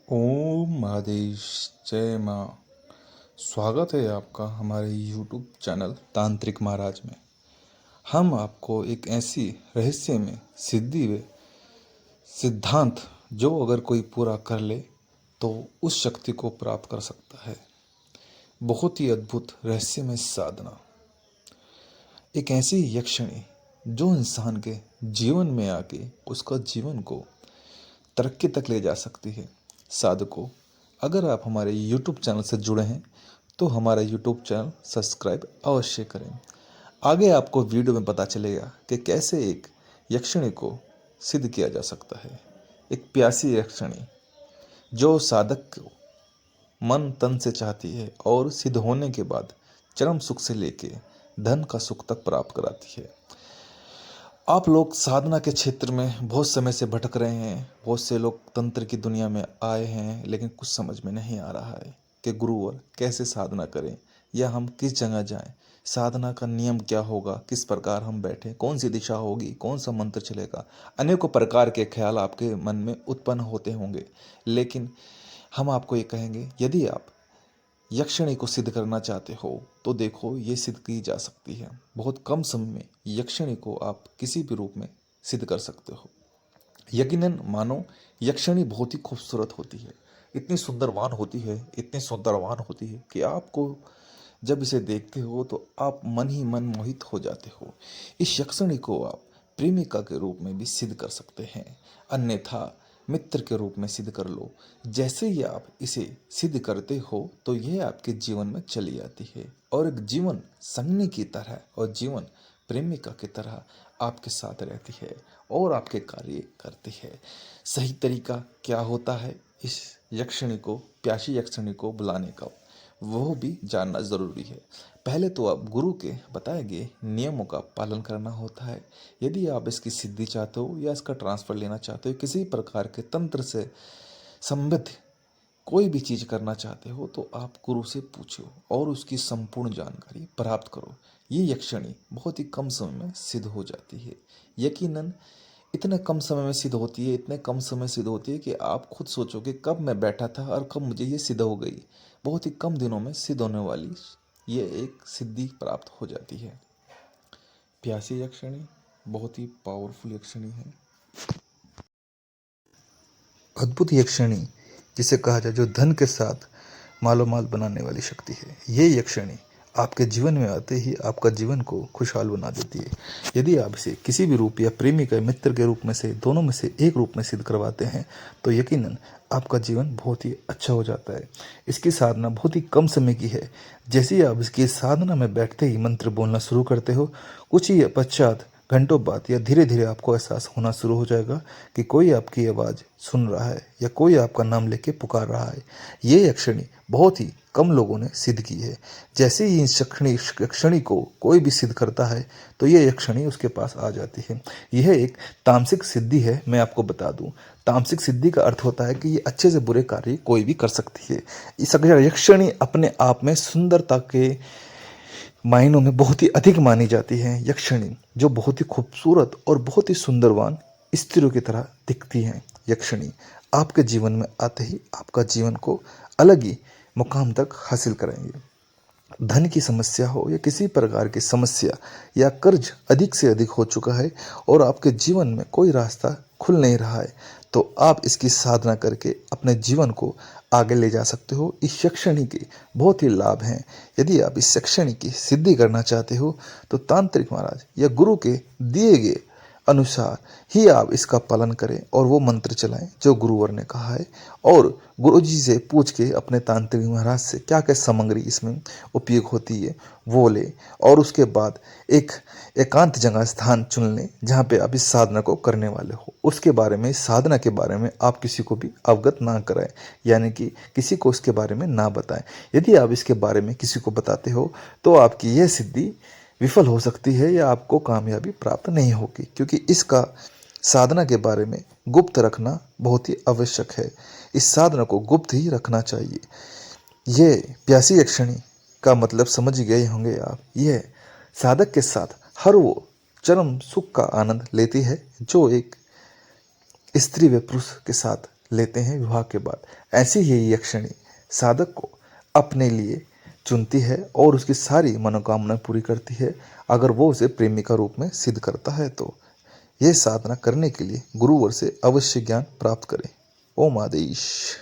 ओम महादेश जय माँ। स्वागत है आपका हमारे यूट्यूब चैनल तांत्रिक महाराज में। हम आपको एक ऐसी रहस्य में सिद्धि व सिद्धांत जो अगर कोई पूरा कर ले तो उस शक्ति को प्राप्त कर सकता है। बहुत ही अद्भुत रहस्यमय साधना, एक ऐसी यक्षिणी जो इंसान के जीवन में आके उसका जीवन को तरक्की तक ले जा सकती है। साधकों, अगर आप हमारे YouTube चैनल से जुड़े हैं तो हमारा YouTube चैनल सब्सक्राइब अवश्य करें। आगे आपको वीडियो में पता चलेगा कि कैसे एक यक्षिणी को सिद्ध किया जा सकता है। एक प्यासी यक्षिणी जो साधक को मन तन से चाहती है और सिद्ध होने के बाद चरम सुख से लेके धन का सुख तक प्राप्त कराती है। आप लोग साधना के क्षेत्र में बहुत समय से भटक रहे हैं। बहुत से लोग तंत्र की दुनिया में आए हैं, लेकिन कुछ समझ में नहीं आ रहा है कि गुरुवर कैसे साधना करें या हम किस जगह जाएं, साधना का नियम क्या होगा, किस प्रकार हम बैठें, कौन सी दिशा होगी, कौन सा मंत्र चलेगा। अनेकों प्रकार के ख्याल आपके मन में उत्पन्न होते होंगे, लेकिन हम आपको ये कहेंगे, यदि आप यक्षिणी को सिद्ध करना चाहते हो तो देखो ये सिद्ध की जा सकती है। बहुत कम समय में यक्षिणी को आप किसी भी रूप में सिद्ध कर सकते हो। यकीनन मानो यक्षिणी बहुत ही खूबसूरत होती है, इतनी सुंदरवान होती है, इतनी सुंदरवान होती है कि आपको जब इसे देखते हो तो आप मन ही मन मोहित हो जाते हो। इस यक्षिणी को आप प्रेमिका के रूप में भी सिद्ध कर सकते हैं, अन्यथा मित्र के रूप में सिद्ध कर लो। जैसे ही आप इसे सिद्ध करते हो तो यह आपके जीवन में चली आती है और एक जीवन संगनी की तरह और जीवन प्रेमिका की तरह आपके साथ रहती है और आपके कार्य करती है। सही तरीका क्या होता है इस यक्षिणी को, प्यासी यक्षिणी को बुलाने का, वो भी जानना ज़रूरी है। पहले तो आप गुरु के बताए गए नियमों का पालन करना होता है। यदि आप इसकी सिद्धि चाहते हो या इसका ट्रांसफ़र लेना चाहते हो, किसी प्रकार के तंत्र से संबद्ध कोई भी चीज़ करना चाहते हो तो आप गुरु से पूछो और उसकी संपूर्ण जानकारी प्राप्त करो। ये यक्षिणी बहुत ही कम समय में सिद्ध हो जाती है। यकीनन इतने कम समय में सिद्ध होती है, इतने कम समय सिद्ध होती है कि आप खुद सोचोगे कब मैं बैठा था और कब मुझे ये सिद्ध हो गई। बहुत ही कम दिनों में सिद्ध होने वाली ये एक सिद्धि प्राप्त हो जाती है। प्यासी यक्षिणी बहुत ही पावरफुल यक्षिणी है, अद्भुत यक्षिणी जिसे कहा जाए जो धन के साथ मालो माल बनाने वाली शक्ति है। ये यक्षिणी आपके जीवन में आते ही आपका जीवन को खुशहाल बना देती है। यदि आप इसे किसी भी रूप या प्रेमी का मित्र के रूप में से, दोनों में से एक रूप में सिद्ध करवाते हैं तो यकीनन आपका जीवन बहुत ही अच्छा हो जाता है। इसकी साधना बहुत ही कम समय की है। जैसे ही आप इसकी साधना में बैठते ही मंत्र बोलना शुरू करते हो, कुछ ही पश्चात घंटों बाद या धीरे धीरे आपको एहसास होना शुरू हो जाएगा कि कोई आपकी आवाज़ सुन रहा है या कोई आपका नाम लेके पुकार रहा है। ये यक्षिणी बहुत ही कम लोगों ने सिद्ध की है। जैसे ही इस यक्षिणी को कोई भी सिद्ध करता है तो ये यक्षिणी उसके पास आ जाती है। यह एक तामसिक सिद्धि है। मैं आपको बता दूं, तामसिक सिद्धि का अर्थ होता है कि ये अच्छे से बुरे कार्य कोई भी कर सकती है। इस यक्षिणी अपने आप में सुंदरता के मायनों में बहुत ही अधिक मानी जाती है। यक्षिणी जो बहुत ही खूबसूरत और बहुत ही सुंदरवान स्त्रियों की तरह दिखती हैं। यक्षिणी आपके जीवन में आते ही आपका जीवन को अलग ही मुकाम तक हासिल करेंगे। धन की समस्या हो या किसी प्रकार की समस्या या कर्ज अधिक से अधिक हो चुका है और आपके जीवन में कोई रास्ता खुल नहीं रहा है तो आप इसकी साधना करके अपने जीवन को आगे ले जा सकते हो। इस यक्षिणी के बहुत ही लाभ हैं। यदि आप इस यक्षिणी की सिद्धि करना चाहते हो तो तांत्रिक महाराज या गुरु के दिए गए अनुसार ही आप इसका पालन करें और वो मंत्र चलाएं जो गुरुवर ने कहा है, और गुरुजी से पूछ के अपने तांत्रिक महाराज से क्या क्या सामग्री इसमें उपयोग होती है वो ले, और उसके बाद एक एकांत जगह स्थान चुन लें जहाँ पे आप इस साधना को करने वाले हो। उसके बारे में, इस साधना के बारे में आप किसी को भी अवगत ना कराएं, यानी कि किसी को इसके बारे में ना बताएं। यदि आप इसके बारे में किसी को बताते हो तो आपकी यह सिद्धि विफल हो सकती है या आपको कामयाबी प्राप्त नहीं होगी, क्योंकि इसका साधना के बारे में गुप्त रखना बहुत ही आवश्यक है। इस साधना को गुप्त ही रखना चाहिए। ये प्यासी यक्षिणी का मतलब समझ गए होंगे आप। यह साधक के साथ हर वो चरम सुख का आनंद लेती है जो एक स्त्री व पुरुष के साथ लेते हैं विवाह के बाद। ऐसी ही यक्षिणी साधक को अपने लिए चुनती है और उसकी सारी मनोकामनाएं पूरी करती है, अगर वो उसे प्रेमिका रूप में सिद्ध करता है तो। यह साधना करने के लिए गुरुवर से अवश्य ज्ञान प्राप्त करें। ओम आदेश।